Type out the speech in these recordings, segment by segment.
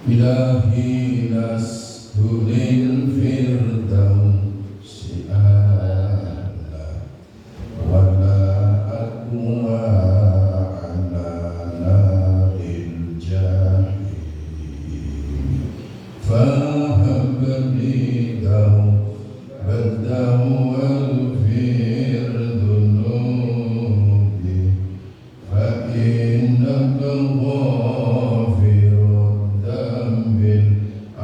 إلهي لست للفردوس أعلى ولا أقوى على نار الجحيم فهب لي توبة واغفر ذنوبي فإنك غافر الذنب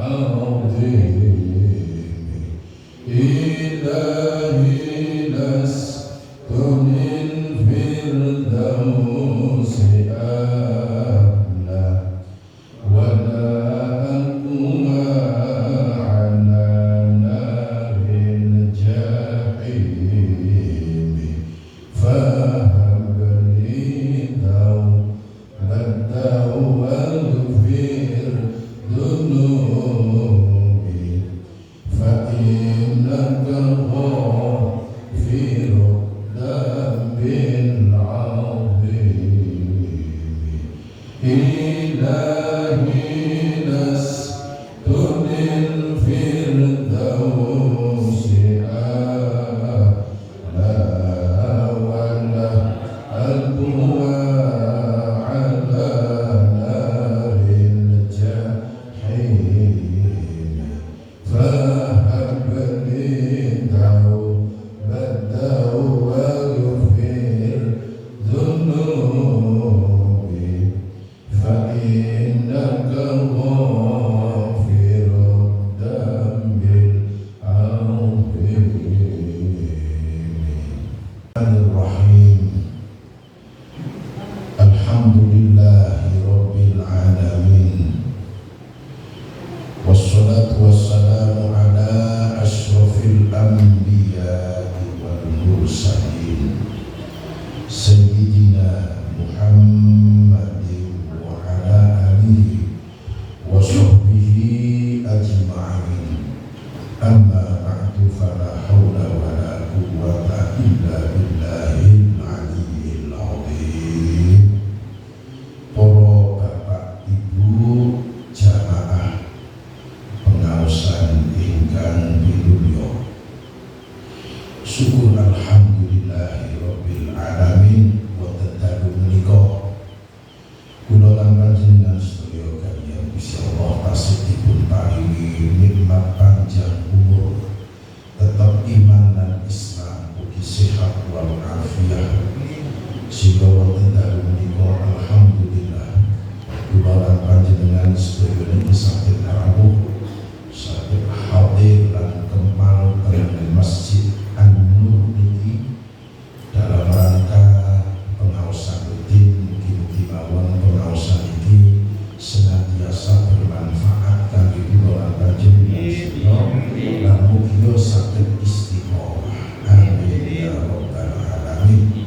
العظيم إلهي لست للفردوس أعلى ولا أقوى على نار الجحيم فهب لي توبة واغفر ذنوبي فإنك غافر الذنب العظيم إلهي لست للفردوس أعلى ولا أقوى على نار الجحيم فهب لي توبة واغفر ذنوبي فإنك غافر الذنب العظيم الرحيم الحمد لله رب العالمين والصلاة والسلام على أشرف الأنبياء والمرسلين سيدنا محمد وعلى آله وصحبه أجمعين أما بعد فلا حول ولا قوة إلا بالله العلي العظيم. Para bapak ibu jamaah pengaosan ingkang pinulya, syukur alhamdulillahirabbil alamin wa tadalu menika kula lan panjenengan sedaya kaliyan Gusti Allah tasih dipun paringi nikmat panjang umur, tetap iman dan Islam, ugi sehat wal afiat. Sehingga wonten dalu menika alhamdulillah kula lan panjenengan sedaya niki saged rawuh, saged hadir lan kempal teng Masjid An-Nur niki dalam rangka pengaosan rutin. Mugi-mugi mawon pengaosan iki senantiasa bermanfaat kangge kula lan panjenengan sedaya lan mugi saged istiqomah. Amin ya rabbal alamin.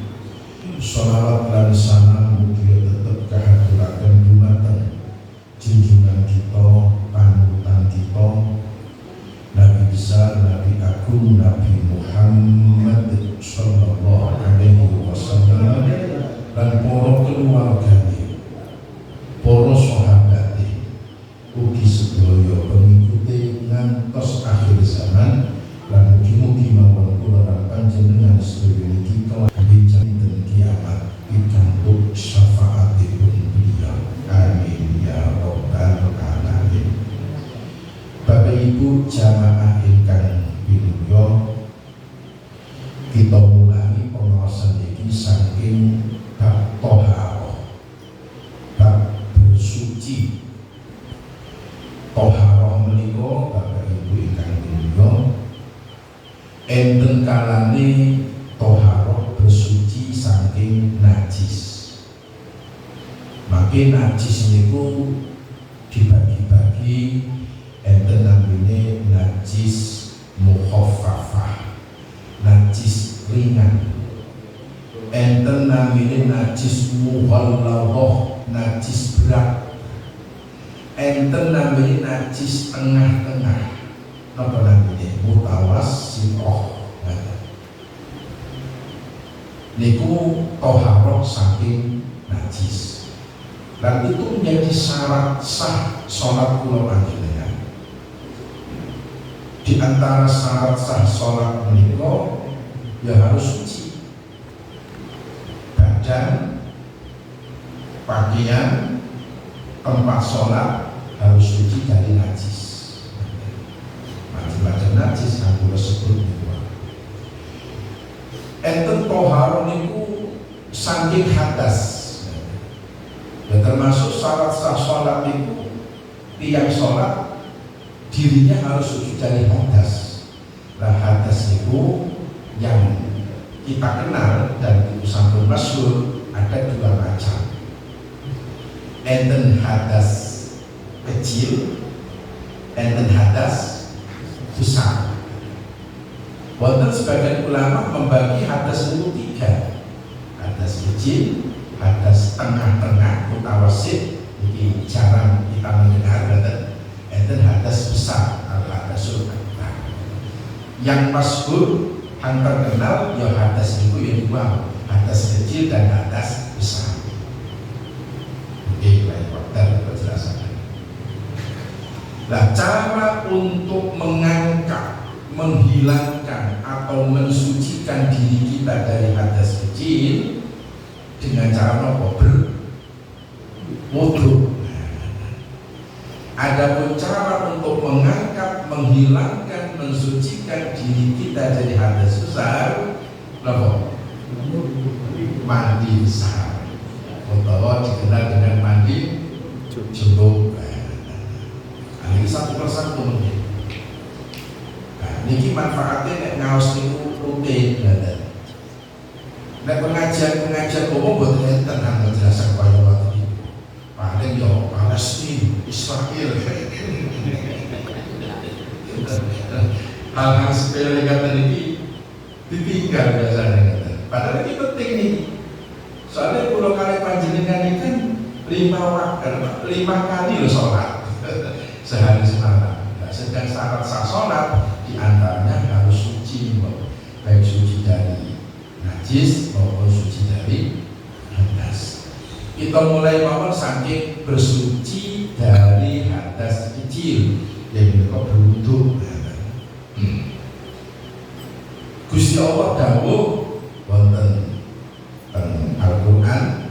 Sholawat lan salam mugi tetep kahaturaken dumateng junjungan kita, panutan kita, Nabi besar, Nabi agung, Nabi Muhammad sallallahu alaihi wasallam dan para keluargane, para sahabate, ugi sedaya pengikuti ngantos akhir zaman. Lan mugi-mugi mawon kula lan panjenengan sedaya niki bincang ten kiamat pikantuk syafaatipun beliau. Amin ya rabbal alamin. Bapak Ibu jamaah ingkang pinulya, kita mulai pengawasan iki saking bab thaharah, bab bersuci. Thaharah menika Bapak Ibu ingkang pinulya enten kalane thaharah bersuci saking najis. Maka najis niku dibagi-bagi, enten namine najis mukhaffafah, najis ringan, enten namine najis mughalladhah, najis berat, enten namine najis tengah-tengah, napa namine mutawassithah. Niku thaharah saking najis. Dan itu menjadi syarat sah sholat kula panjenengan. Di antara syarat sah sholat menika ya harus suci. Badan, pakaian, tempat sholat harus suci dari najis. Macam-macam najis yang kula sebut niku. Enten toharo niku saking hadas. Ya termasuk syarat sah sholat itu tiang sholat dirinya harus suci dari hadas. Nah hadas itu yang kita kenal dan itu sampun masyhur ada dua macam. Enten hadas kecil, enten hadas besar. Wonten sebagian ulama membagi hadas itu tiga. Hadas kecil, hadas tengah-tengah, mutawasid, ini jarang kita mendengar, dan hadas besar, al-hadasul akbar. Yang masyhur, yang terkenal, ya hadas itu yang dua, hadas kecil dan hadas besar. Oke, baik, waktu penjelasannya. Nah, cara untuk mengangkat, menghilangkan atau mensucikan diri kita dari hadas kecil dengan cara nopo berwudu. Adapun cara untuk mengangkat, menghilangkan, mensucikan diri kita dari hadas besar, nopo mandi besar, atau dikenal dengan mandi junub. Ini satu persatu mungkin. Niki manfaatnya nek ngaos niku rutin ngaten. Nek pengajian umum boten enten nang menjelaskan kaya waktu itu. Paling yo Palestina, Israel. Hal-hal sepele ngaten iki ditinggal biasanya ngaten. Padahal ini penting nih. Soalnya pulau kali panjenengan ini kan 5 kali lo sholat sehari semalam. Nah, sedang syarat sah sholat diantaranya harus suci, baik suci dari najis maupun suci dari hadas. Kita mulai mawon saking bersuci dari hadas kecil yang mereka berwudu. Gusti Allah dawuh wonten teng Al-Qur'an,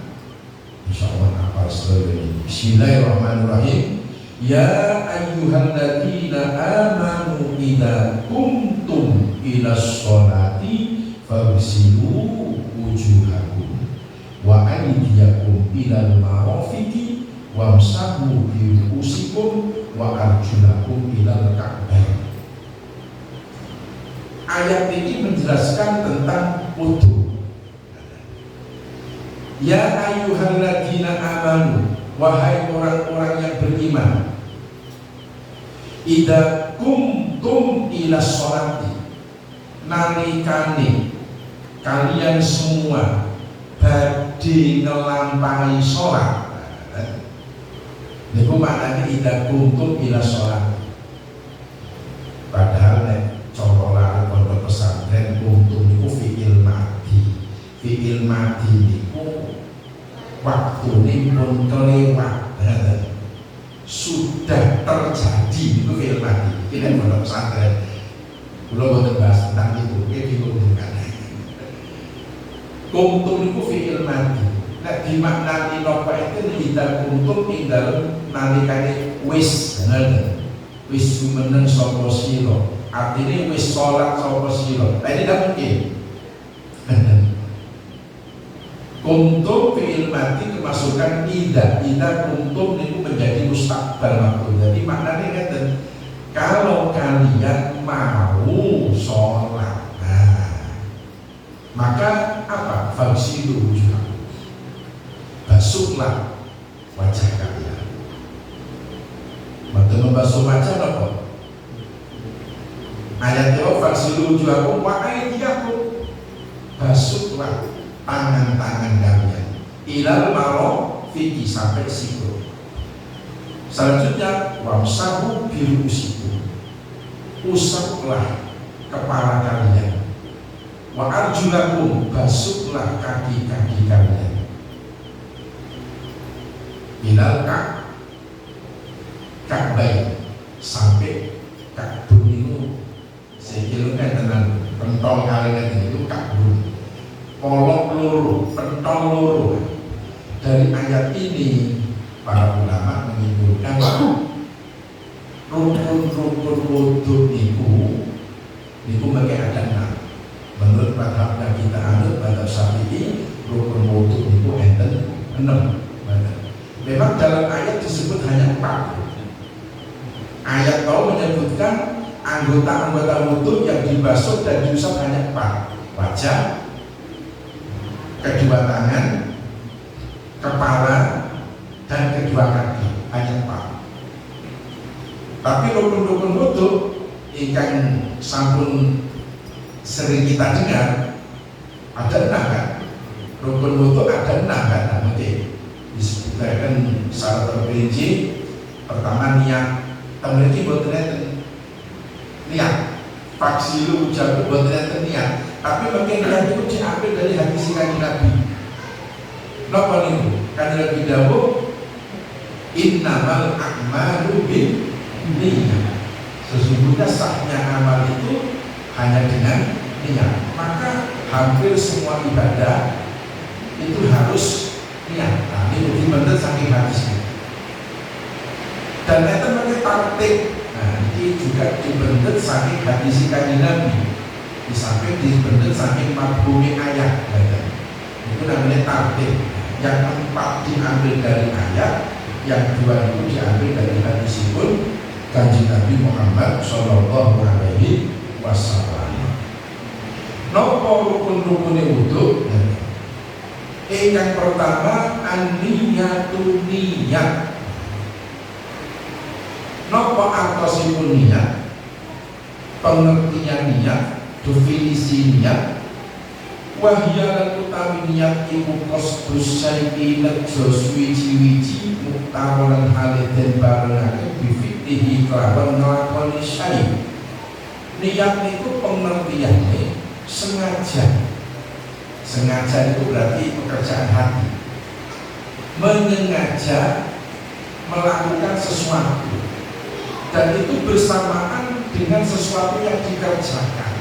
insyaallah hafal sedaya. Bismillahirrahmanirrahim. Ya ayyuhalladzina amanu idza qumtum ilas sholati faghsilu wujuhakum wa aydiyakum ilal marafiqi wamsahu bi ru'usikum wa arjulakum ilal ka'bayn. Ayat ini menjelaskan tentang wudu. Ya ayyuhalladzina amanu, wahai orang-orang yang beriman, idza kumtum ila sholati, nalikane kalian semua badhe ngelampahi sholat. Niku maknanya idza kumtum ila sholati. Padahal nek cara pondok pesantren kumtum niku fi'il madi. Fi'il madi niku waktune pun kelewat. Sudah terjadi itu fi'il madi. Ini pondok pesantren. Kula boten bahas tentang itu, iki dikumpulan. Kuntum itu fi'il madi. Nek dimaknani napa itu kita kuntum ing dalem nalikane wis ngoten. Wis jumeneng sapa sira. Artine wis salat sapa sira. Lah ini tidak mungkin. Kuntum fi'il madi kemasukan ida kuntum itu menjadi mustaqbal maksud. Jadi maknanya ngeten, kalau kalian mau sholat, maka apa? Faghsilu wujuhakum, basuhlah wajah kalian. Waktu membasuh wajah apa? Ayatnya faghsilu wujuhakum wa aydiyakum, basuhlah tangan-tangan kalian ilal marafiqi sampai siku. Selanjutnya wamsahu biru'usikum, usaplah kepala kalian. Wa arjulakum, basuhlah kaki-kaki kalian. ilal Ka'bah sampai Ka'bun itu sekilomnya tenan pentol kalian itu Ka'bun polok loro, pentol loro. Dari ayat ini para ulama menyimpulkan rukun-rukun wudhu niku bagi ada 6. Menurut madhabnya kita anut madhab Syafi'i, rukun wudhu niku enten 6. Memang dalam ayat disebut hanya 4. Ayat kau menyebutkan anggota-anggota wudhu yang dibasuh dan diusap hanya 4. Wajah, kedua tangan, kepala, dan kedua kaki, hanya 4. Tapi rukun-rukun wudhu ikan sampun sering kita dengar ada 6 kan? Rukun wudhu ada 6 kan? Nanti disebutkan secara terperinci. Pertama niat, memiliki buatan niat, faksilu ucap buatan niat. Tapi mungkin niat itu diambil dari hadis kanjeng Nabi. Napa niku? Kanjeng Nabi dawuh, innamal a'malu binniyat. Sesungguhnya sahnya amal itu hanya dengan niat. Maka hampir semua ibadah itu harus niat. Nah, ini lebih benar saking hadisnya. Dan itu pakai taktik. Nah, ini juga dibentuk saking hadis kanjeng Nabi. Di samping dibentuk saking mafhumi ayat. Itu namanya taktik. Yang 4 diambil dari ayat, yang 2 itu diambil dari hadis pun kanjeng Nabi Muhammad Shallallahu Alaihi Wasallam. Nopo rukun-rukune wudhu? Yang pertama an-niyatu niyat. Nopo artosipun niat? Pengertian niat, definisi niat. Wahyalan utawi niat iku qasdus syai'i nejo suwiji-wiji muktawalan haliden barengake bifi'lihi kelawan nglakoni syai'. Niat itu pengertiannya sengaja. Sengaja itu berarti pekerjaan hati, menyengaja melakukan sesuatu, dan itu bersamaan dengan sesuatu yang dikerjakan.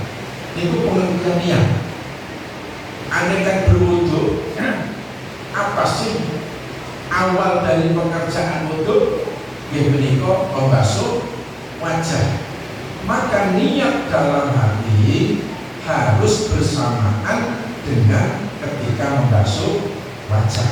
Itu pengertian niat. Andai kan berwudu, apa sih awal dari pekerjaan wudu? Ya menika membasuh wajah. Maka niat dalam hati harus bersamaan dengan ketika membasuh wajah.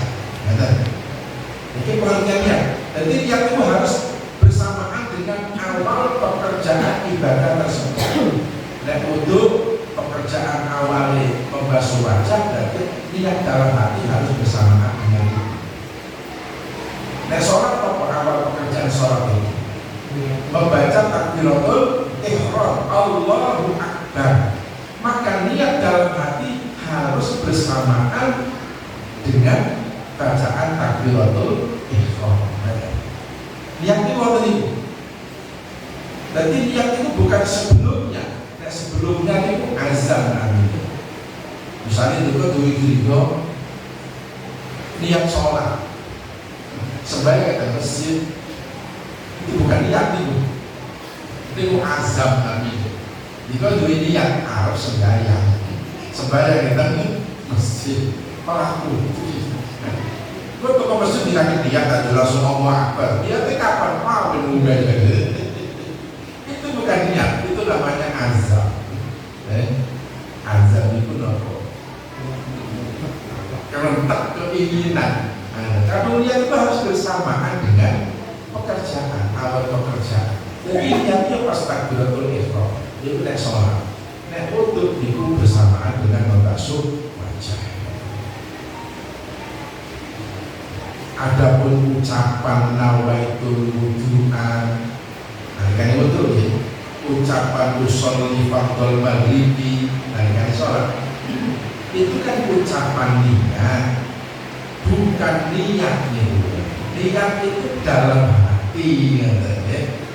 Ini pengertian niat. Jadi niat itu harus bersamaan dengan awal pekerjaan ibadah tersebut. Nek wudu pekerjaan awalnya membasuh wajah, berarti niat dalam hati harus bersamaan dengan itu. Nek sholat apa awal pekerjaan sholat itu? Membaca takbiratul ihram, Allahu Akbar. Maka niat dalam hati harus bersamaan dengan bacaan takbiratul ihram. Niat itu waktu itu. Berarti niat itu bukan sebelumnya. Sebelumnya itu azam namanya. Misalnya itu dulu niat sholat sebagai masjid, itu bukan niat itu azam namanya. Jika dulu niat harus sembahyang kita masjid pelaku. Gue tuh ke masjid dikasih niat aja langsung ngomong akbar. Niatnya kapan mau menunggu? Itu bukan niat, itu namanya azam. Azam itu apa? Kerentak keinginan. Kalau niat itu harus bersamaan dengan pekerjaan, awal pekerjaan. Jadi niatnya pas takbiratul ihram, itu nek sholat, nek wudu itu bersamaan dengan membasuh wajah. Adapun ucapan nawaitul wudu'an, kan wudu ya. Ucapan usolli fardhol maghribi, kan sholat, itu kan ucapan niat, bukan niat nih. Niat itu dalam hati,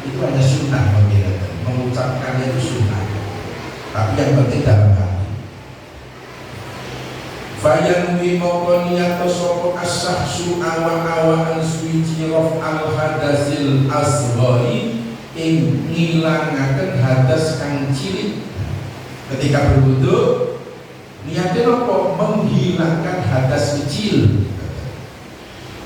itu hanya sunnah bagi kita. Mengucapkannya itu sunnah, tapi yang penting dalam hati. Fayan wimoko niyato sopo asahsu awa-awaan suici rof al-hadasil asghari ing ngilangaken hadas kang cilik. Ketika berwudu niatnya apa? Menghilangkan hadas kecil.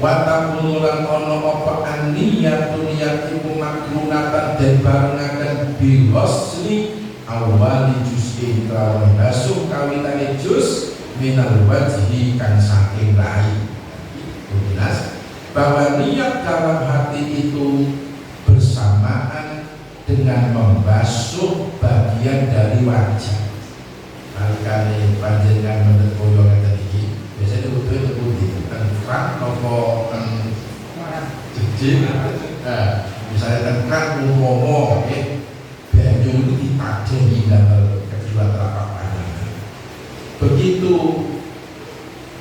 Watamulan ono apa aniyatu niat iku makrunatan dan barengaken bihosli awali juz'in kelawan basuh kawitane juz minal wajhi kang saking lain. Jelas bahwa niat dalam hati itu bersamaan dengan membasuh bagian dari wajah. Kali-kali panjenengan menurut koyo ngeten iki, biasanya itu putih, tengkrak nopo jejing. Misalnya tengkrak umpama banyu itu dipadeni dalam kedua telapak tangan. Begitu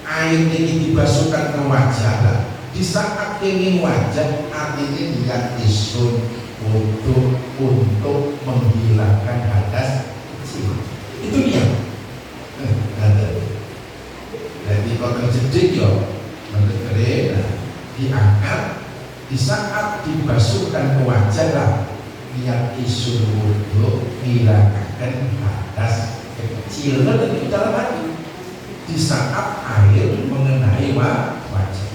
air ini dibasuhkan ke wajah, di saat ingin wajah artinya niat isun untuk menghilangkan hadas kecil. Itu niat. Jadi kalau terjadi ya menurut diangkat di saat dibasuhkan ke wajah lah niat isun untuk menghilangkan hadas kecil di dalam hati di saat air mengenai wajah.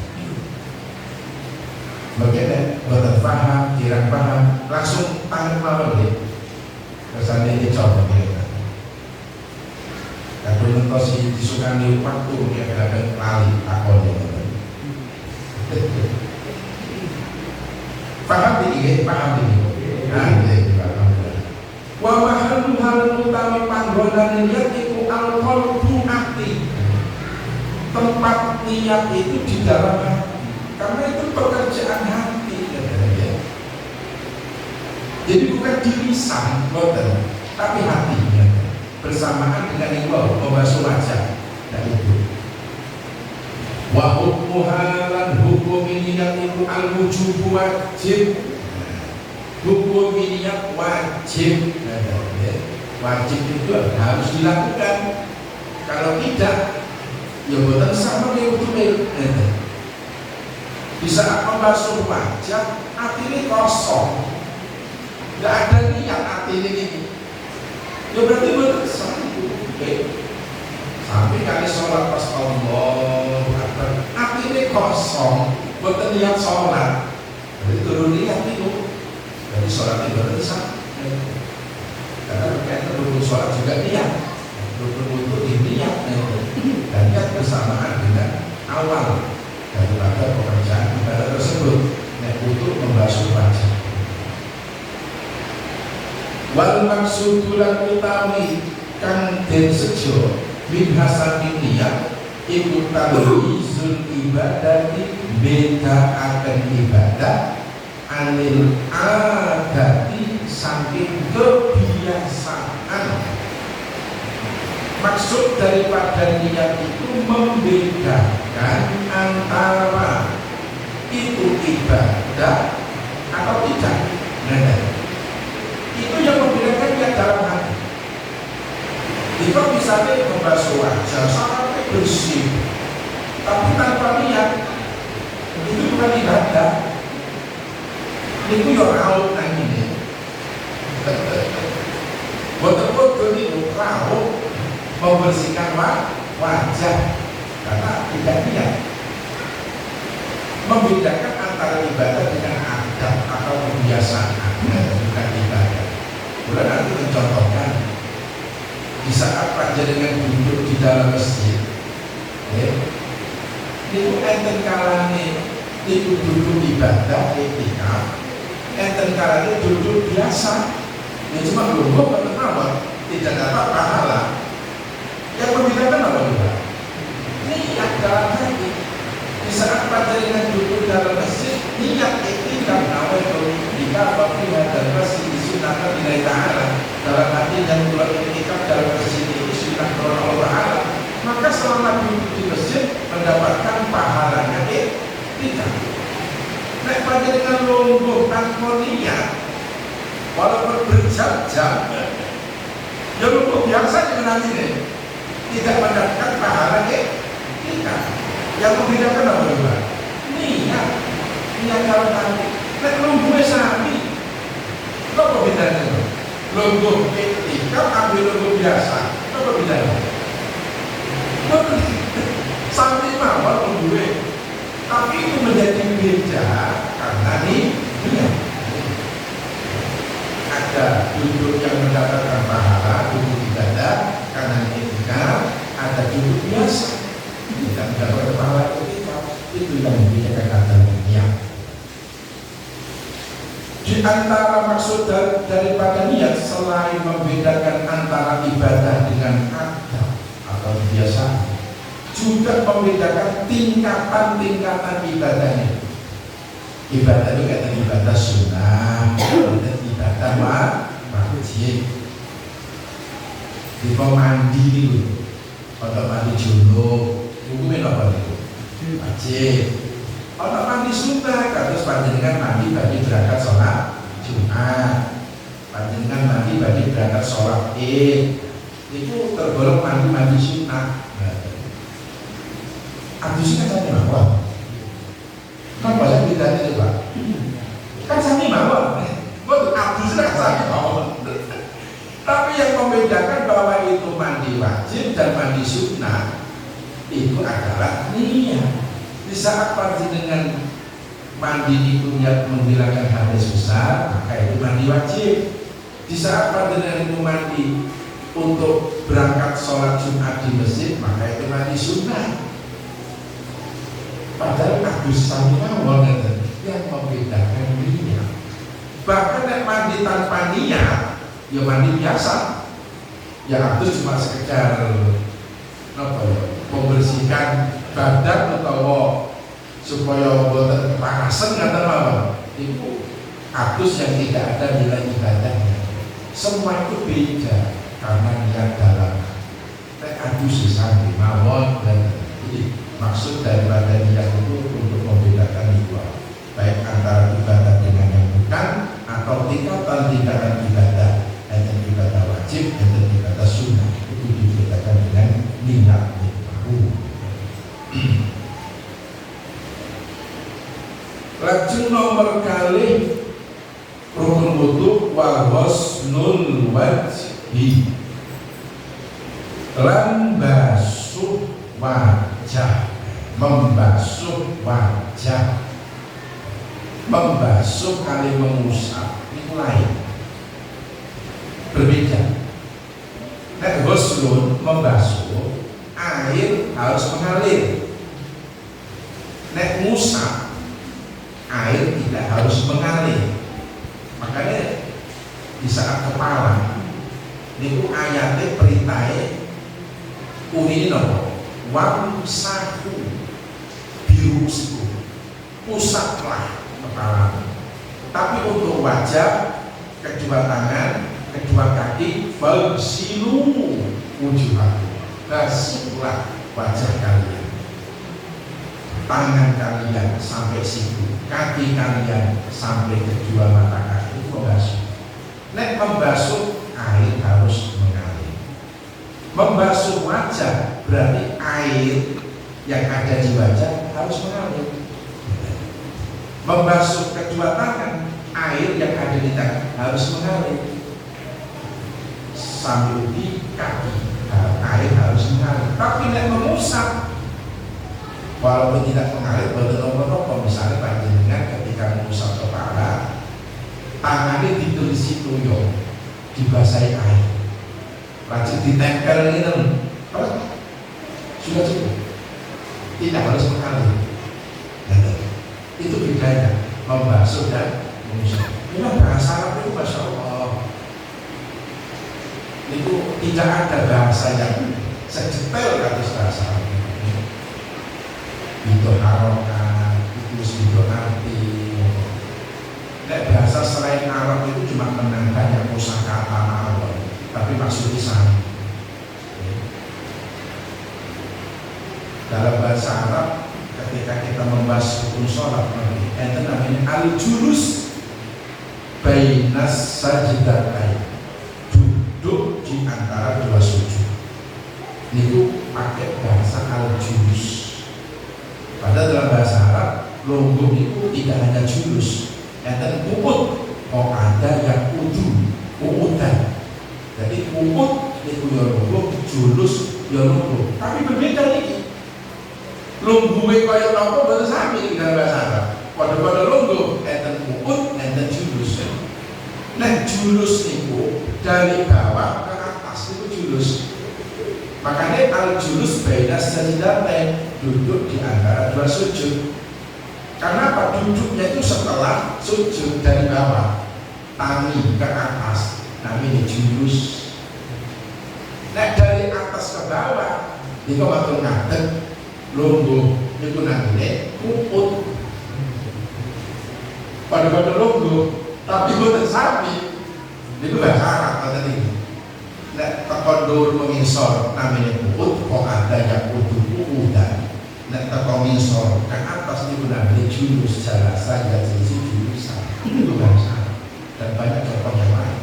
Bagaimana? Buatan paham, kirang paham, langsung tangan mawar deh. Kesannya ini coba ya. Kalau mentosi disukani waktu dia kadang kali akolnya. Paham ini, paham ini. Nah, ini paham. Wa mahalu hal utami panggonan niat iku al-qalbu ati. Tempat niat itu di dalam hati. Karena itu pekerjaan hati ya. Jadi bukan di lisan, tapi hatinya bersamaan dengan itu membasuh wajah dan itu. Wa hukmuhalan hukum niat itu al-wujub wajib. Hukum niat wajib. Wajib itu harus dilakukan. Kalau tidak, ya bukan sama dengan hukum. Di saat membasuh wajah, hati ini kosong, nggak ada niat hati ini. Ya berarti betul sampai kali sholat pas Allah, hati ini kosong, betul niat sholat. Jadi turun niat itu, jadi sholat itu berarti sah. Karena berkaitan rukun sholat juga niat, rukun untuk niat, dan niat bersamaan dengan awal daripada pekerjaan ibadah tersebut untuk membasuh wajah. Wal maksudulan utami kang den sejo min hasabi niat iku talwizul ibadati beda akan ibadah anil adati saking kebiasaan. Maksud daripada niat itu membedakan antara itu ibadah atau tidak. Itu yang membedakan niat dalam hati. Itu misalnya membasuh wajah sampai bersih, tapi tanpa niat, itu bukan ibadah. Itu yang raut nanti. Betul-betul itu raut membersihkan wajah karena tidak niat. Membedakan antara ibadah dengan adab atau kebiasaan, bukan ibadah. Boleh nanti mencontohkan di saat panjenengan duduk di dalam masjid, itu enten kalane itu duduk ibadah etika, enten kalane duduk biasa. Ya cuma belum kenapa tidak dapat pahala. Yang membedakan apa juga? Niat dalam hati. Di saat panjenengan duduk dalam masjid, niat etika nawaitu jika waktu dan masjid disunahkan nilai ta'ala dalam hati dan bulan etika dalam masjid itu sunnah Allah Ta'ala, maka selama duduk di masjid mendapatkan pahalanya etika. Nek panjenengan lungguh tanpa niat, walaupun berjam-jam, ya lungguh biasa dengan ini tidak mendapatkan pahala Yang membedakan apa juga? Niat kalau tadi. Nek lungguhe sami. Apa bedanya? Lungguh etika ambil lungguh biasa. Apa bedanya? Sami mawon lungguhe. Tapi itu menjadi beda karena niat. Ada duduk yang mendapatkan pahala, duduk ibadah karena etika, ada duduk biasa tidak mendapatkan pahala etika. Itu yang membedakan antara niat. Di antara maksud daripada niat selain membedakan antara ibadah dengan adab atau kebiasaan, juga membedakan tingkatan-tingkatan ibadahnya. Ibadah itu kata ibadah sunnah, ibadah wajib. Di mandi itu, kalau mandi junub, hukumnya apa itu? Wajib. Kalau mandi sunnah, terus panjenengan mandi bagi berangkat sholat Jumat, panjenengan mandi bagi berangkat sholat Id, itu tergolong mandi sunnah. Abdusnya kan sami mawon. Kan bahasa kita itu Pak. Kan sami mawon. Betul, abdusnya kan sami mawon. Tapi yang membedakan bahwa itu mandi wajib dan mandi sunnah itu adalah niat. Di saat panjenengan mandi itu niat menghilangkan hadas besar, maka itu mandi wajib. Di saat panjenengan itu mandi untuk berangkat sholat Jumat di masjid, maka itu mandi sunnah. Padahal abdus sami mawon yang membedakan niat. Bahkan yang mandi tanpa niat, ya mandi biasa. Ya abdus cuma sekedar membersihkan badan atau supaya boten kepanasan kata mawon. Itu abdus yang tidak ada nilai ibadahnya. Semua itu beda karena niat dalam. Abdus sami mawon dan ini maksud daripada niat itu untuk membedakan dua, baik antara ibadah dengan yang bukan atau tingkatan-tingkatan ibadah, dan ibadah wajib dan ibadah sunnah itu dibedakan dengan niat baru. Lajeng nomor kali rukun wudu wa husnul wajhi, lan basuh wajah. Membasuh wajah, membasuh kali mengusap itu lain, berbeda. Nek ghuslun membasuh, air harus mengalir. Nek ngusap, air tidak harus mengalir. Makanya di saat kepala niku ayatnya perintahnya uni nopo wamsahu birusiku, usaplah kepala. Tapi untuk wajah, kedua tangan, kedua kaki, fagsilu wujuhakum, basuhlah wajah kalian, tangan kalian sampai siku, kaki kalian sampai kedua mata kaki, membasuh. Nek membasuh, air harus mengalir. Membasuh wajah berarti air yang ada di wajah harus mengalir. Membasuh kedua tangan, air yang ada di tangan harus mengalir. Sambil di kaki, air harus mengalir. Tapi nek mengusap, walaupun tidak mengalir, betul-betul misalnya panjenengan ketika mengusap kepala, tangannya ditulis tuyul, dibasahi air, lanjut ditempel gitu, sudah cukup, tidak harus mengalir. Itu bedanya membasuh dan mengusap. Memang bahasa Arab itu Masya Allah, itu tidak ada bahasa yang sedetail kata bahasa Arab. Itu harokat, itu arti. Nek bahasa selain Arab itu cuma menambah yang kosakata Arab, tapi maksudnya sama. Dalam bahasa Arab, ketika kita membahas rukun sholat, itu namanya al-julus bainas sajdatain, duduk di antara 2 sujud. Itu pakai bahasa al-julus. julus, enten kuut kok ada yang kuutan. Jadi kuut itu ya lungguh, julus ya lungguh. Tapi berbeda nih. Lungguhe kaya napa boten sami ing dalam bahasa Arab. Padha-padha lungguh, enten kuut, enten julus. Nah, julus niku dari bawah ke atas itu julus. Makanya al-julus baina sajdatain, duduk di antara dua sujud. Karena apa? Duduknya itu setelah sujud dari bawah, tangi ke atas, namanya julus. Nah, dari atas ke bawah, itu waktu ngadeg, lungguh, itu namanya kuut. Pada lungguh, tapi boten sami, itu bahasa Arab tadi. Nek tekondur mengisor namanya kuut, kok ada yang kuutan. Nek tekon mengisor ke atas itu namanya julus, salah saja sisi julusan. Itu bahasa dan banyak contoh yang lain.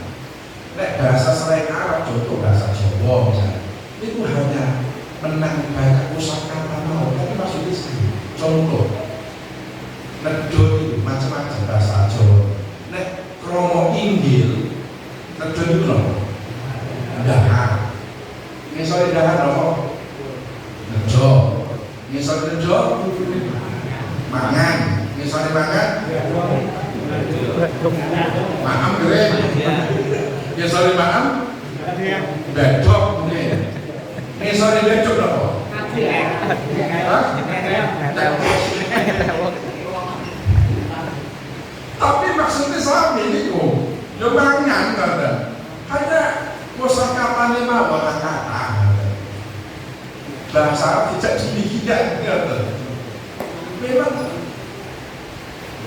Nek bahasa selain Arab, contoh bahasa Jawa misalnya, itu hanya menang banyak kosakata mau, tapi maksudnya sih contoh. Nedo itu macam-macam bahasa Jawa. Nek kromo inggil, nedo itu loh. Dahar, misalnya dahar apa? Nejo, misalnya nejo, mangan, misalnya makan, maam keren, misalnya maam, bedok, misalnya bedok apa? Tapi maksudnya sama ini kok, yo mangan kan? Hanya kosakata mawon kata bahasa Arab tidak demikian gitu. Memang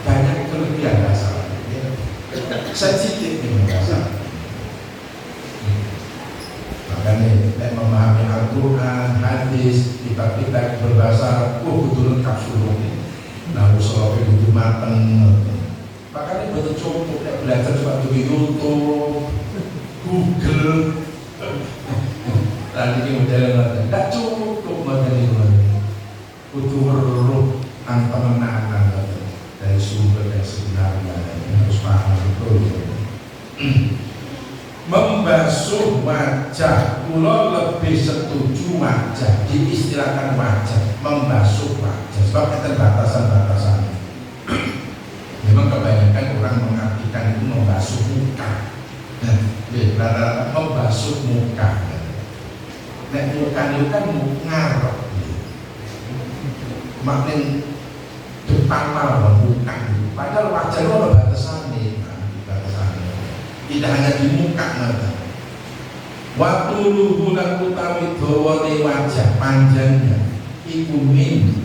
banyak kelebihan bahasa Arab sensitif nih bahasa. Makanya kita memahami Al-Quran, hadis, kitab-kitab berbahasa Arab, betul lengkap seluruh ini. Nah, usul itu mateng. Makanya betul cukup belajar cuma di YouTube, Google, tadi model tidak cukup model itu, butuh perlu antemenan dari sumber yang sebenarnya harus paham betul. Membasuh wajah, kula lebih setuju wajah, diistilahkan wajah, membasuh wajah, sebab ada batasan-batasan. Memang kebanyakan orang mengartikan itu membasuh muka. Rata-rata membasuh muka. Nek muka itu kan ngarep. Makin depan malah muka. Padahal wajah itu ada batasannya. Tidak hanya di muka ngerti. Waktu luhulan utawi dawane wajah panjangnya iku min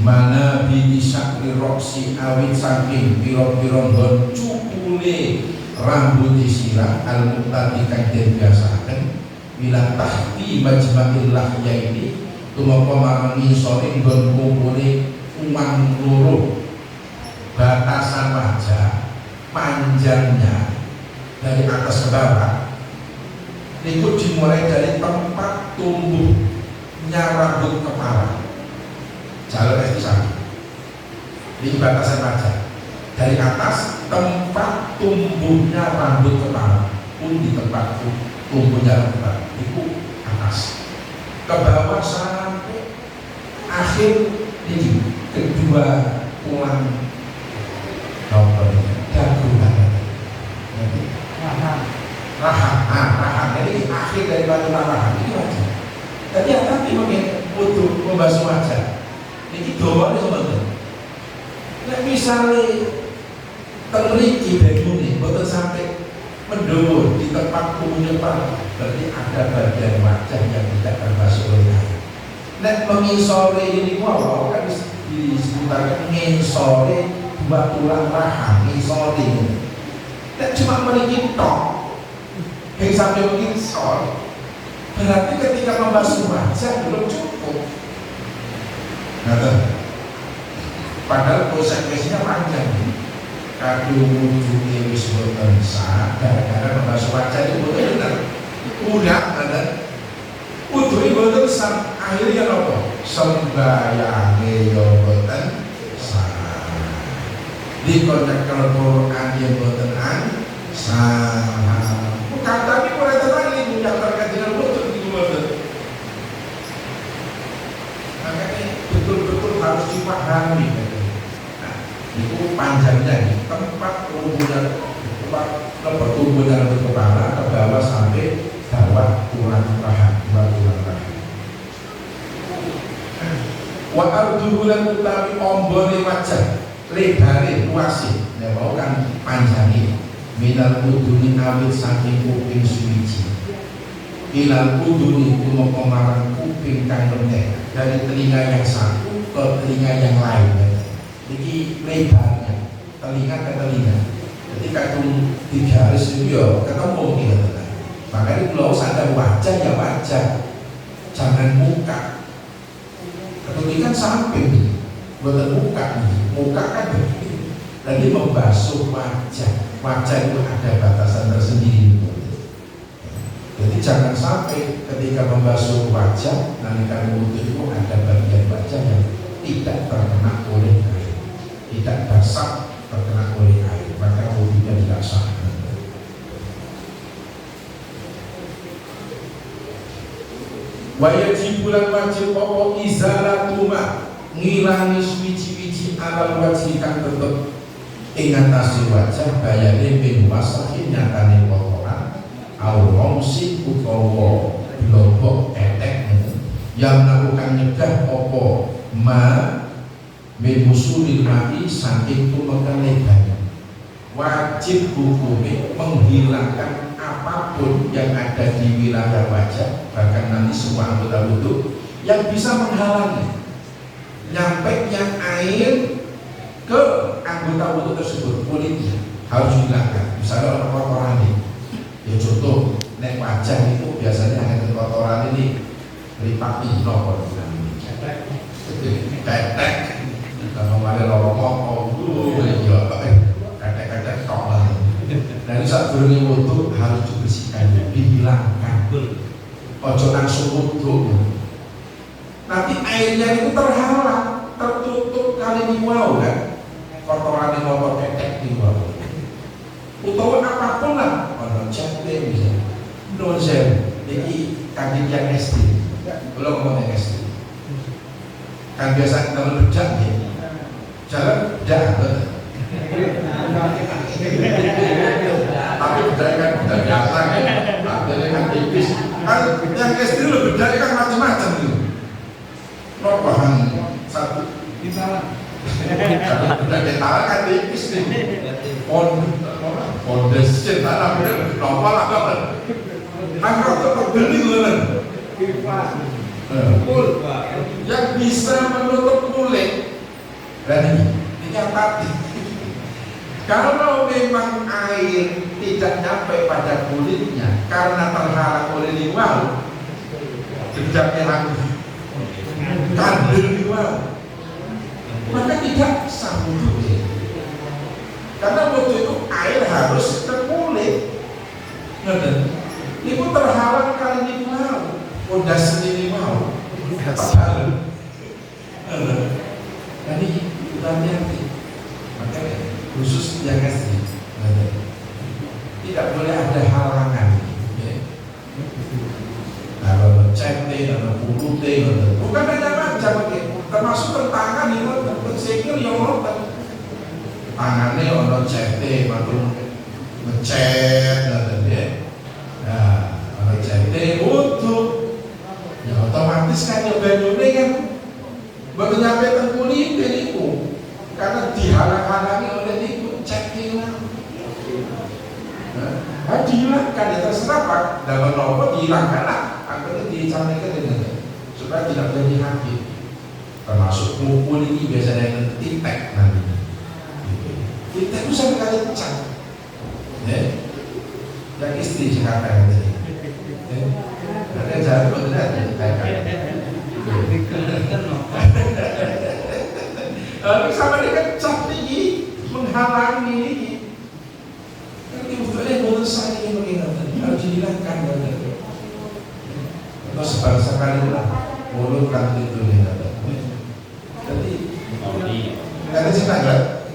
mana bi isakri roksi awit saking pira-pira nggon cukule rambut sirah al-muqtadi kang den biasaken bila tahti majma'il lahya ini tumapa marang ngisore nggon kumpule umang loro batasan wajah panjangnya dari atas ke bawah itu dimulai dari tempat tumbuhnya rambut kepala jalur itu sama di batasan wajah dari atas tempat tumbuhnya rambut kepala pun di tempat tumbuhnya rambut kepala itu atas ke bawah sampai akhir ini kedua tulang dagu rahang jadi akhir dari tulang rahang ini wajah. Jadi tapi mungkin butuh membasuh wajah ini doa ini sebenarnya nek misalnya terliki begini betul sampai mendulur di tempat umumnya Pak berarti ada bagian wajah yang tidak terbasuh oleh air. Nek mengisore ini wow kan disebutkan mengisore dua tulang rahang ngisore ini nek cuma memiliki tok yang sampai mengisor berarti ketika membasuh wajah belum cukup. Padahal konsekuensinya panjang. Kadung ujungnya wis boten sah gara-gara membasuh wajah itu boten bener. Udah ada ujungnya boten sah akhirnya apa? Sembayange yo boten sah. Dikocakel Quran yang boten salah. Bukan tapi mulai tadi punya terkait dengan lutut di boten. Makanya betul-betul harus dipahami. Nah, itu panjangnya tempat pertumbuhan rambut kepala ke bawah sampai bawah tulang rahang. Wa arduhu lan utawi ombone wajah lebare luase nek mau kan panjange minal uduni awit saking kuping suwiji ilal uduni kumoko marang kuping kang lembek dari telinga yang satu ke telinga yang lain. Iki lebarnya telinga ke telinga. Jadi kadung digaris itu ya ketemu gitu. Makanya kalau sadar wajah ya wajah, jangan muka. Kemudian samping, bukan muka kan begini. Jadi membasuh wajah itu ada batasan tersendiri. Jadi jangan sampai ketika membasuh wajah, nalikan wudhu itu ada bagian wajah yang tidak terkena oleh air, tidak basah terkena oleh air, maka wudhunya tidak sah. Wajib bulan wajib pokok izalatuma ngilangi suci-suci alam wajib kang tetep ing atase wajah bayane ben wasahin nyatane kotoran au si utawa blobok etek yang melakukan nyegah apa ma memusulil mati saking tumekan lebanya. Wajib hukumnya menghilangkan apapun yang ada di wilayah wajah, bahkan nanti semua anggota wudhu yang bisa menghalangi nyampainya air ke anggota wudhu tersebut. Kulitnya harus dihilangkan. Misalnya orang kotoran ini, ya contoh, nek wajah itu biasanya hanya kotoran ini lipat ino, ketek, kalau ada lorong kadang-kadang tolak. Dan saat berani wudhu harus dibersihkan, dihilangkan. Ojo langsung wudhu. Nanti airnya itu terhalang, tertutup kali di wow kan. Kotoran yang mau ketek di wow. Utawa apapun lah, ono jate bisa. Non sen, ini kantin yang SD. Belum ngomong yang SD. Kan biasa kita bedak ya. Jalan bedak. Tapi bedanya kan bedak biasa kan, artinya kan tipis. Kan yang SD lo bedanya kan macam-macam gitu. Lo bahan satu kita bedak kita kan tipis nih. Pondes cinta bener, normal lah kan. Angkat tetap beli kan. Yang bisa menutup kulit dan dinyatakan. Kalau memang air tidak nyampe pada kulitnya karena terhalang oleh liwal, bedaknya lagi kandil liwal, maka tidak sah wudhu. Karena wudhu itu air harus ke kulit. Itu terhalang kali liwal, udah sendiri mau terhalang. Jadi kita hati-hati. Makanya khusus yang SD tidak boleh ada halangan ya. Kalau ngecek atau bulu bukan hanya macam termasuk tangan itu bersikir yang nonton tangannya orang cek maklum ngecek ya. Nah orang cek butuh ya otomatis kan nyoba-nyoba kan baru nyampe tengkulit itu karena dihalang-halangi oleh itu cek hilang. Nah, dihilangkan ya terserah Pak. Dalam nomor dihilangkan lah. Akhirnya dicamaikan dengan supaya tidak jadi hakik. Termasuk mukul ini biasanya yang titek nanti. Titek itu sampai kali pecah. Ya, yang istri Jakarta yang tadi. Ada jalan benar titek. Sama dengan cap tinggi menghalangi ini. Ini bukannya boleh saya ini mengingatkan harus dihilangkan benar. Terus sebangsa kali lah mulut kan itu nih. Jadi ada cerita nggak?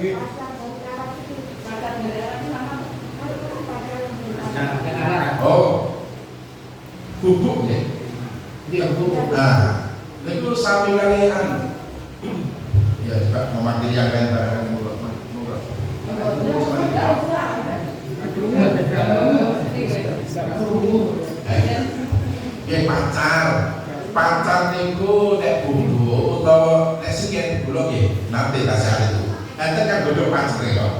Nah, itu sami kalian. Ya juga memakai yang lain barang murah. Ya pacar niku nek bumbu utawa nek sing bulog nggih nanti kasih itu. Enten kan godhong pacar kok.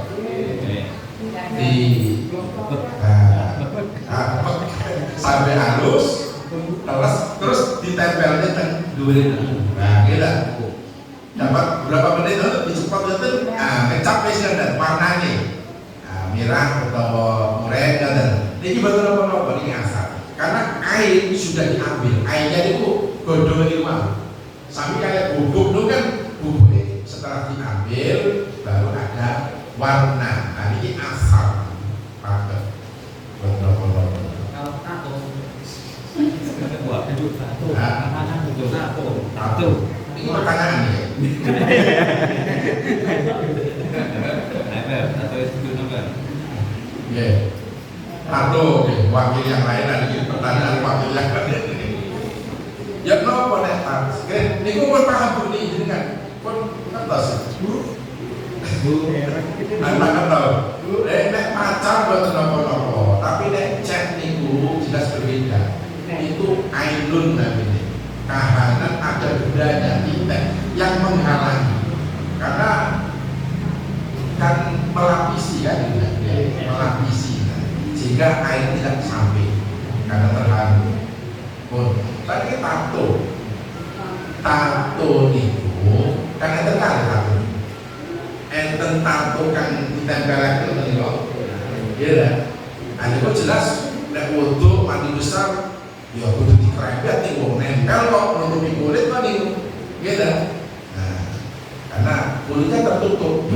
Di sampai halus terus ditempelnya teng dhuwure. Nah, gitu. Dapat berapa menit itu dicepat itu kecap wis kan warnane. Merah atau oranye kan. Niki betul apa ini asal. Karena air sudah diambil, airnya itu godhong iki mau. Sampai kayak bubuk itu kan bubuk setelah diambil baru ada warna. Nah ini asal pakai betul. Satu. Ini pertanyaan ya. Ya. Satu, wakil yang lain ada pertanyaan wakil yang lain. Ya kenapa nek tas? Ini pun paham bu ini jadi kan pun kertas. Anak tahu. Nek pacar buat nopo-nopo, tapi nek chat niku jelas berbeda. Itu ainun namanya. Kahanan ada bedanya titik yang menghalangi. Karena kan melapisi kan, melapisi. Sehingga air tidak sampai karena terhalang pun. Tadi tato itu kan enten kali tato. Enten tato kan ditempelkan itu loh. Iya. Nah itu jelas nek wudu mandi besar ya kudu dikerempet nih wong nempel kok nutupi kulit kan itu. Iya. Nah, karena kulitnya tertutup.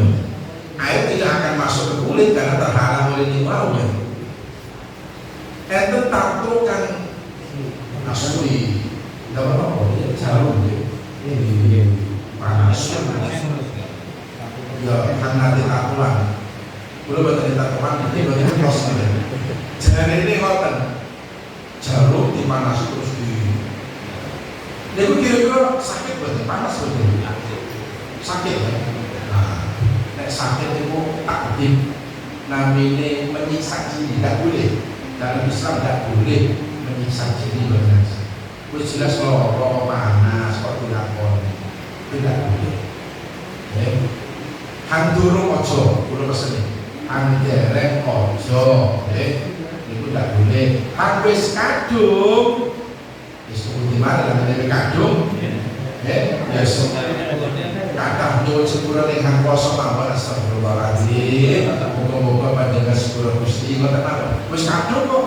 Air tidak akan masuk ke kulit karena terhalang oleh limaunya. Enten tato kan asli dapat apa ya jarum ya panas ya kan nanti tatuan belum betul tatuan ini bagaimana prosesnya jadi ini ngoten jarum dipanas terus dia kira-kira sakit betul panas betul sakit ya nah nek sakit itu takdim namanya menyiksa diri tidak boleh dalam Islam tidak boleh menyiksa diri benar. Wis jelas loro panas kok dilakoni. Tidak boleh. Ya. Hang durung aja kula pesen. Hang dereng aja, nggih. Niku tidak boleh. Hang wis kadung. Wis kudu dimana lan kadung. Ya, biasa. Kathah nyuwun sepura ning hang kosong mawon astagfirullahaladzim. Muga-muga panjenengan sepura Gusti ngoten mawon. Wis kadung kok.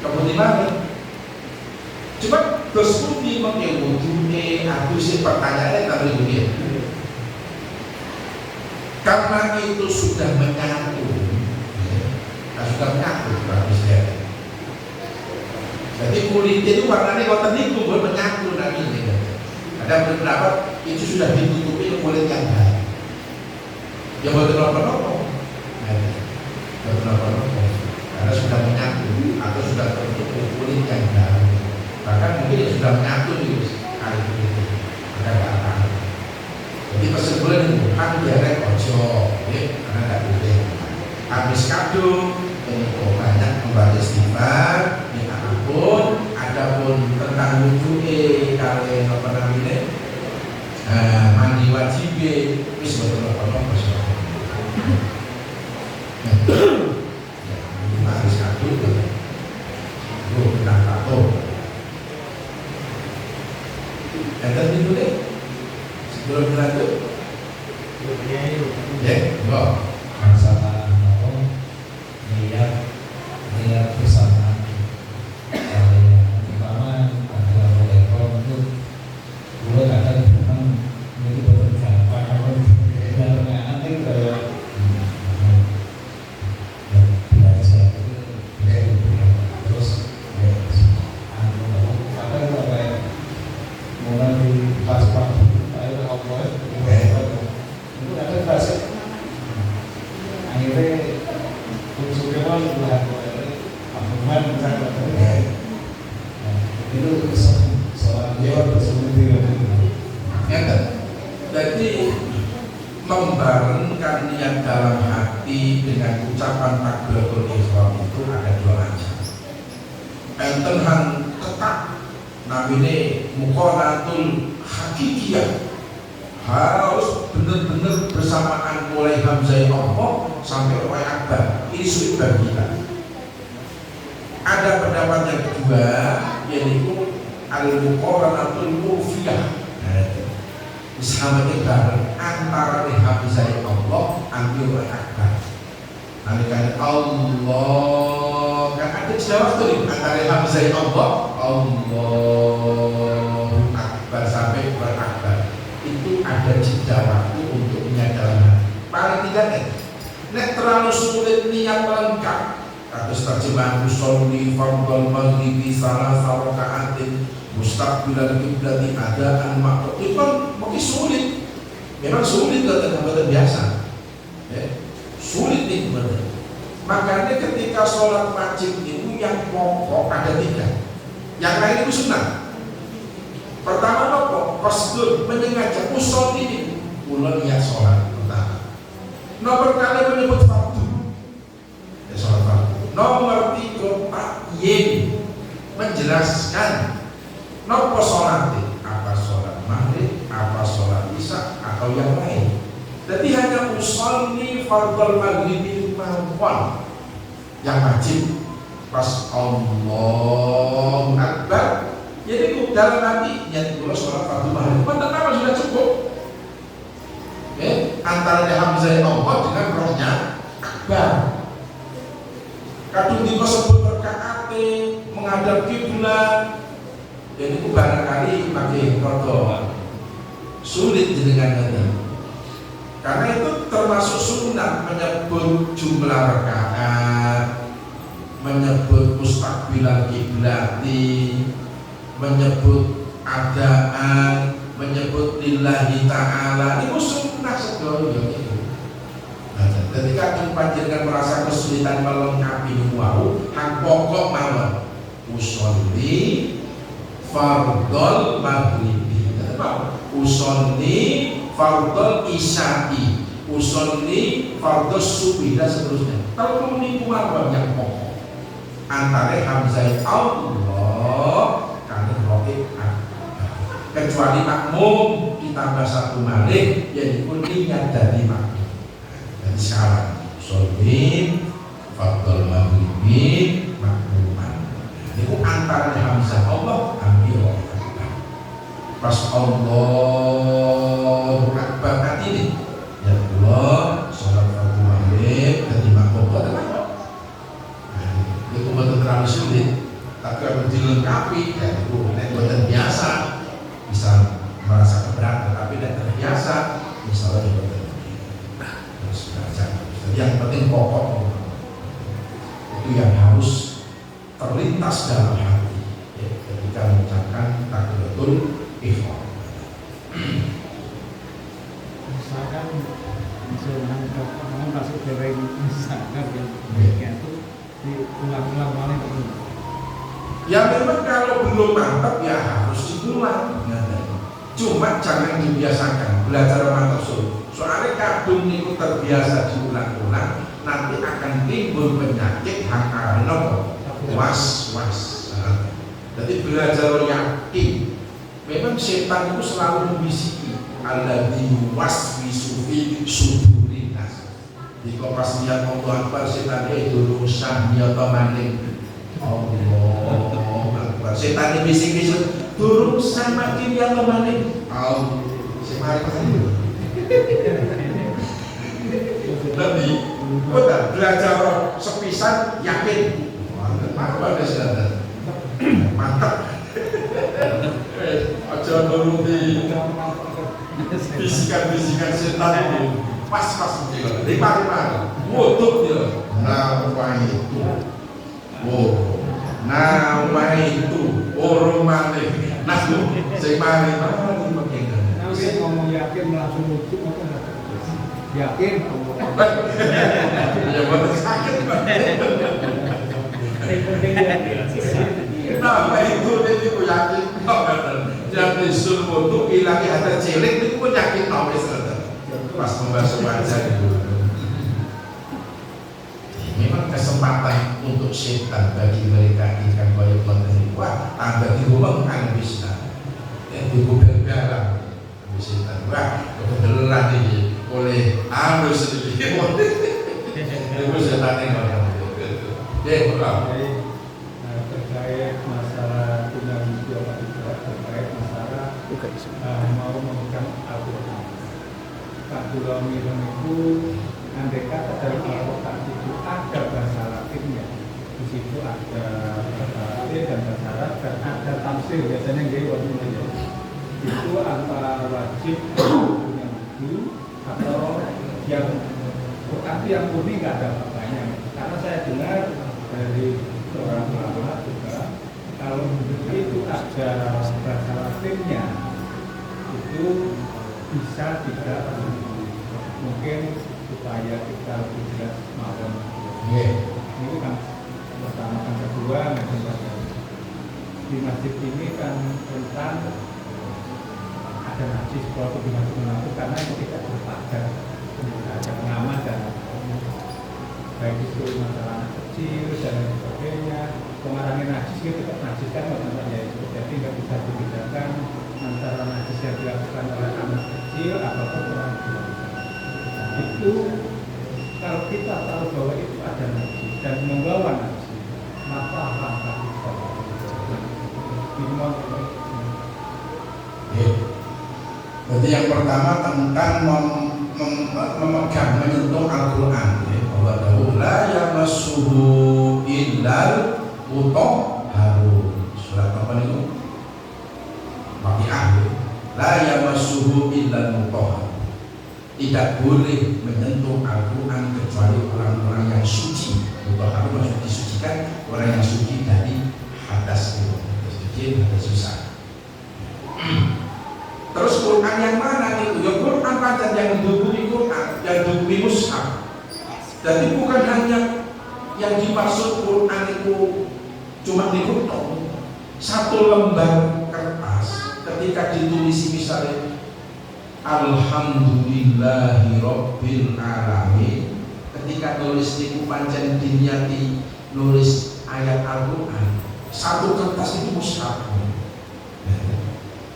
Kemudian cuma terus bukti pakai wujudnya aku sih pertanyaannya tadi begini karena itu sudah menyatu sudah menyatu berarti saya jadi kulit itu warnanya kotor itu buat menyatu nanti ada pendapat itu sudah ditutupi kulit yang baik yang betul apa-apa karena sudah menyatu atau sudah tertutup kulit yang baru bahkan mungkin sudah menyatu di kali itu ada apa jadi kesimpulan itu kan derek ojo karena tidak boleh habis kadung banyak membaca istighfar minta ampun adapun tentang wujudnya kalian apa namanya mandi wajib wis betul apa habis kadung itu minta tato dan tadi dulu deh sebelum berlanjut ya enggak masalah apa niat bersama pertama adalah level itu gue kadang memang ini berbeda kalau dalamnya nanti kayak belajar terus mulai pas-pas akhirnya apa itu ada fase akhirnya unsurnya kan Tuhan misalnya itu Dia bersemudir. Jadi membarengkan niat dalam hati dengan ucapan takbiratul ihram itu ada dua macam. Enten han tetap namine muqaratul hakikiyah, harus benar-benar bersamaan mulai hamzah Allah sampai Allahu Akbar. Ini sulit bagi kita. Ada pendapat yang kedua, yaitu al-muqaratul mufiyah. Sahabatnya bareng antara hamzah Allah ambil Allahu Akbar. Nanti Allah kan ada jawab tuh antara hamzah Allah Allahu Akbar sampai Allahu Akbar. Itu ada jeda waktu untuk niat dalam hati. Paling tidak nek terlalu sulit niat lengkap. Kados terjemahan usolli fardhal maghribi salah rakaatin mustaqbilal qiblati adaan maqtu. Itu kan mungkin sulit. Memang sulit kalau tidak biasa. Sulit nih benar. Makanya ketika sholat wajib itu yang pokok ada 3. Yang lain itu sunnah. Pertama nopo qasdun menyengaja usul ini ulang niat sholat pertama. Nomor kali menyebut fardu ya sholat fardu. Nomor 3 takyin menjelaskan nopo sholat apa sholat maghrib, apa sholat isya atau yang lain. Jadi hanya usolli fardhal maghrib mawon yang wajib pas Allahu Akbar. Jadi dalam hati niat kula sholat fardu maghrib pertama sudah cukup. Antara hamzah Allah dengan rohnya akbar. Kadung diko sebut rakaat menghadap kiblat. Jadi itu barangkali pakai rodo sulit dengan hati. Karena itu termasuk sunnah menyebut jumlah rakaat, menyebut mustaqbilal kiblati, menyebut adaan, menyebut lillahi ta'ala. Itu sunnah sedoyo itu. Jadi kadang panjenengan merasa kesulitan melengkapi wau, hang pokok mawon usolli fardhal maghribi. Usolli fardhal isya'i, usolli fardhal subuh dan seterusnya. Kalau niku mawon yang pokok antara hamzah Allah kalian rohib kecuali makmum ditambah satu malik yaitu niat dari makmum. Dan sekarang sholli fardhal maghribi makmuman. Itu antara hamzah Allah ambil Akbar. Pas Allahu Akbar hati ini ya Allah sholat fardhu maghrib jadi makmum itu betul terlalu sulit. Tapi kalau dilengkapi ya itu betul biasa bisa merasa keberatan, tapi tidak terbiasa misalnya betul terus belajar. Jadi yang penting pokok itu yang harus terlintas dalam hati ya, ketika mengucapkan takbiratul ihram. Misalkan masuk dari misalkan yang itu diulang-ulang malah itu. Ya memang kalau belum mantap ya harus diulang. Cuma jangan dibiasakan belajar mantap suruh. Soalnya kadung itu terbiasa diulang-ulang, nanti akan timbul penyakit hangkaran was-was. Jadi belajar yakin. Memang setan itu selalu membisiki alladzi waswisu fi sudurin nas. Jika pas lihat Allah Akbar setan itu rusak dia maning. Allah Akbar setan bisik-bisik turun sama kini yang maning. Allah semari tadi. Tapi udah belajar sepisan yakin. Apa ada setan? Mantap. Aja nuruti bisikan-bisikan setan itu pas-pas dia lima-lima wuduk dia nama itu nama itu oromane nah sing mari Nanti ngomong yakin langsung wuduk apa yakin ya betul sakit nama itu yakin usul foto ilangi hadas cilik itu pun yakin tau wis pas membasuh wajah itu. Memang kesempatan untuk setan bagi mereka ikan koyok menteri. Wah, tambah diumumkan bisa. Dibuka garam setan. Wah, kebetulan ini oleh arus sedikit. Itu setan yang orang. Ya, terkait masalah tunggal juga terkait masalah mau memegang Al-Quran. Pak Bulomi itu andai kata dalam Al-Quran itu ada bahasa Latinnya, di situ ada bahasa Latin dan bahasa Arab dan ada tafsir biasanya dia wajib itu apa wajib punya buku atau yang Quran yang murni nggak ada apa-apanya. Karena saya dengar dari seorang ulama juga kalau itu ada bahasa Latinnya itu bisa tidak mungkin supaya kita lebih jelas malam. Ini kan pertama, kan kedua di masjid ini kan tentang ada najis kalau di masjid itu karena itu tidak terpakai ada pengaman dan baik itu masalah anak kecil dan lain sebagainya. Pengarangnya najis itu tetap najis kan maksudnya itu jadi nggak bisa dibedakan antara najis yang dilakukan oleh anak kecil ataupun orang dewasa. Itu kalau kita tahu bahwa itu ada najis dan membawa najis, maka langkah kita Jadi yang pertama tentang memegang menyentuh Al-Quran, bahwa la yamassuhu illal mutahharun. Surat apa itu? Waqiah. La yamassuhu illal mutahharun. Tidak boleh menyentuh Al-Quran kecuali orang-orang yang suci. Mutahharun maksudnya disucikan, orang yang suci dari hadas itu. Suci hadas susah. Terus Quran yang mana itu? Ya Quran pancen yang dihubungi Quran, yang dihubungi mushaf. Jadi bukan hanya yang dimaksud Quran itu cuma dikutuk. Satu lembar kertas ketika ditulisi misalnya Alhamdulillahi Rabbil Alamin, ketika nulis itu pancen diniati nulis ayat Al-Quran, satu kertas itu mushaf.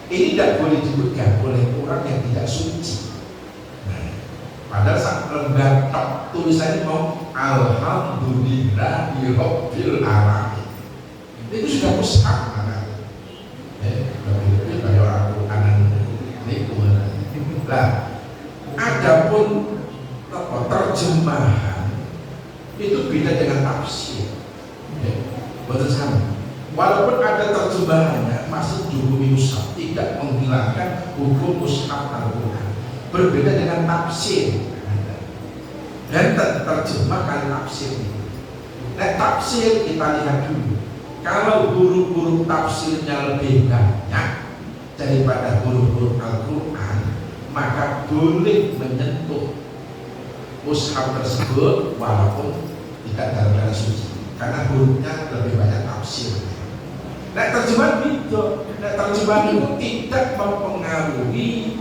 Ini tidak boleh dipegang oleh orang yang tidak suci. Padahal saat lembar tok tulisannya mau Alhamdulillahi Rabbil Alamin, itu sudah mushaf namanya. Lebih kayak orang Quran ini. Nah, adapun terjemahan itu beda dengan tafsir. Betul sama. Walaupun ada terjemahannya, masih dihukumi mushaf, tidak menghilangkan hukum mushaf Al-Quran. Berbeda dengan tafsir. Dan terjemah kali tafsir itu. Nah, tafsir kita lihat dulu. Kalau huruf-huruf tafsirnya lebih banyak daripada huruf-huruf Al-Quran, maka boleh menyentuh mushaf tersebut walaupun tidak dalam keadaan suci, karena hurufnya lebih banyak tafsir. Nah, terjemahan itu, terjemahan itu tidak mempengaruhi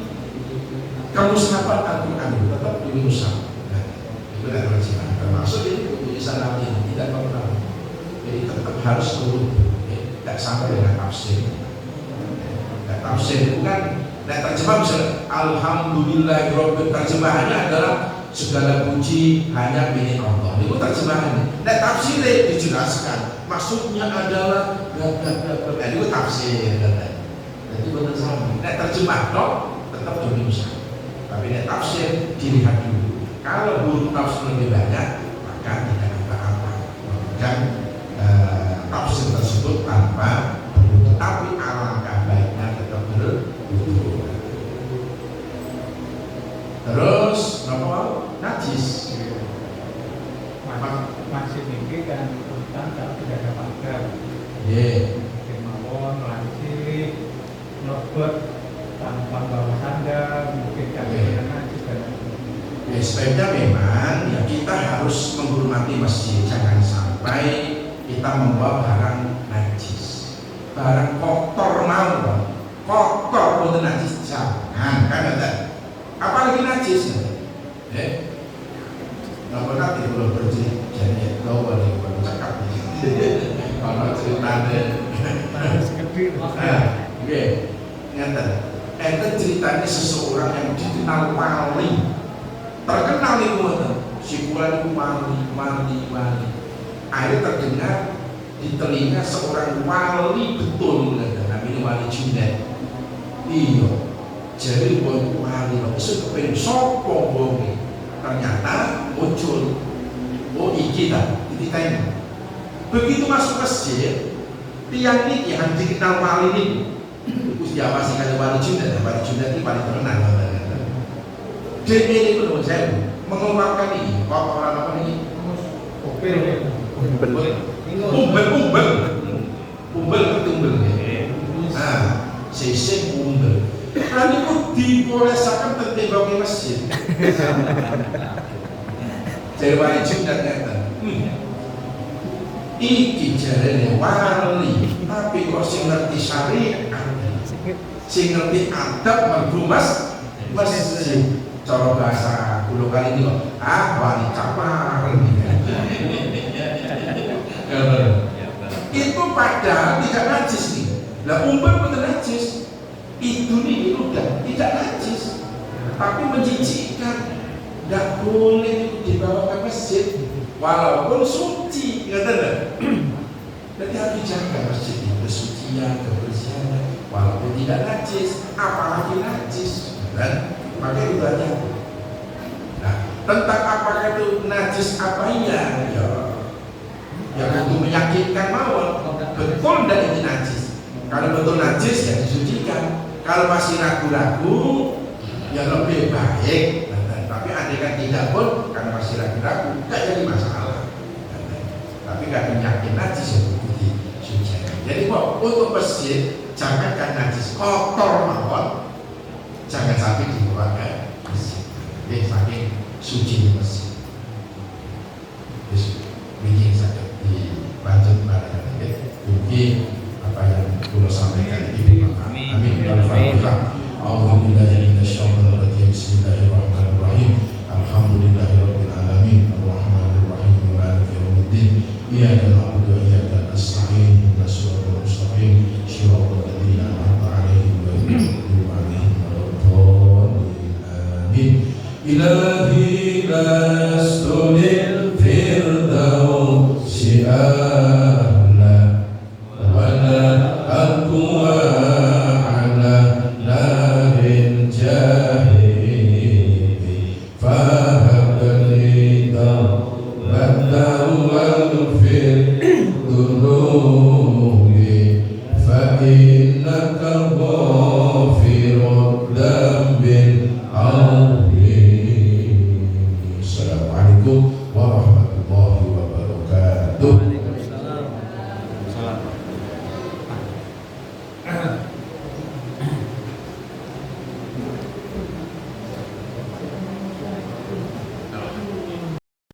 kemushafan Al-Quran, tetap di mushaf. Itu adalah terjemahan. Termasuk ini tulisan Latin tidak mempengaruhi. Jadi tetap harus turun, tidak sampai dengan tafsir. Nah, tafsir itu kan, nah terjemah misalnya Alhamdulillahirobbil, terjemahannya adalah segala puji hanya milik Allah. Itu terjemahannya. Nah, tafsirnya dijelaskan. Maksudnya adalah itu tafsir. Jadi benar sama. Nah, terjemah dong tetap Indonesia. Tapi nek tafsir dilihat dulu. Kalau huruf tafsir lebih banyak, maka tidak apa-apa. Dan tafsir tersebut tanpa berwudu. Tapi alangkah baiknya tetap berwudu. Terus apa? Najis. Masih ini kan tentang kalau tidak ada pagar. Kemauan, lancip, nobot, tanpa bawa sandal, mungkin kalian najis dan sebaiknya memang ya kita harus menghormati masjid, jangan sampai kita membawa barang najis, barang kotor mau kotor boten najis jangan kan ada. Apalagi najis napa nanti kalau bercerita jadi tahu ada yang cakap kalau ceritanya oke ngeten enten ceritanya seseorang yang dikenal wali terkenal itu si fulan itu wali akhirnya terdengar di telinga seorang wali betul namanya wali Junaid iya jadi wali itu kepengen sopong bongi ternyata muncul iki titik begitu masuk masjid tiang ini yang dikenal wali ini terus diawasi kali wali Junaid ini paling terkenal dia ini menurut saya mengeluarkan ini orang apa ini umbel sesek umbel kan itu dipolesakan tertembak masjid jadi wali Junaid ngeten iki jarene wali tapi kok sing ngerti syariat sing ngerti adab mergo masjid cara bahasa kulo kali ini kok wali capar itu padahal tidak najis nih lah umpam betul najis itu nih udah tidak najis tapi menjijikkan tidak boleh dibawa ke masjid walaupun suci ngerti jadi harus dijaga masjid itu kesucian kebersihan walaupun tidak najis apalagi najis dan makanya itu aja. Nah, tentang apakah itu najis apanya ya untuk meyakinkan mawon betul dan ini najis. Kalau betul najis ya disucikan. Kalau masih ragu-ragu ya lebih baik. Tapi andai kan tidak pun karena masih ragu-ragu tidak jadi masalah. Tapi kalau yakin najis ya itu disucikan. Jadi kok untuk masjid jangankan najis kotor mawon. Jangan sampai dikeluarkan masjid. Jadi saking suci masjid. Bikin saja dilanjut pada mungkin apa yang perlu sampaikan ini. Amin. Alhamdulillah Bismillahirrahmanirrahim. Alhamdulillahirabbil alamin. Arrahmanirrahim. Maliki yaumiddin. Iyyaka na'budu wa iyyaka nasta'in. Ihdinas siratal mustaqim. Shiratal ladzina an'amta 'alaihim ghairil maghdubi 'alaihim Ilahi lastunil firdausi ahla wala aqwa ala narin jahili fahabli tawbatan waghfir dunubi fa innaka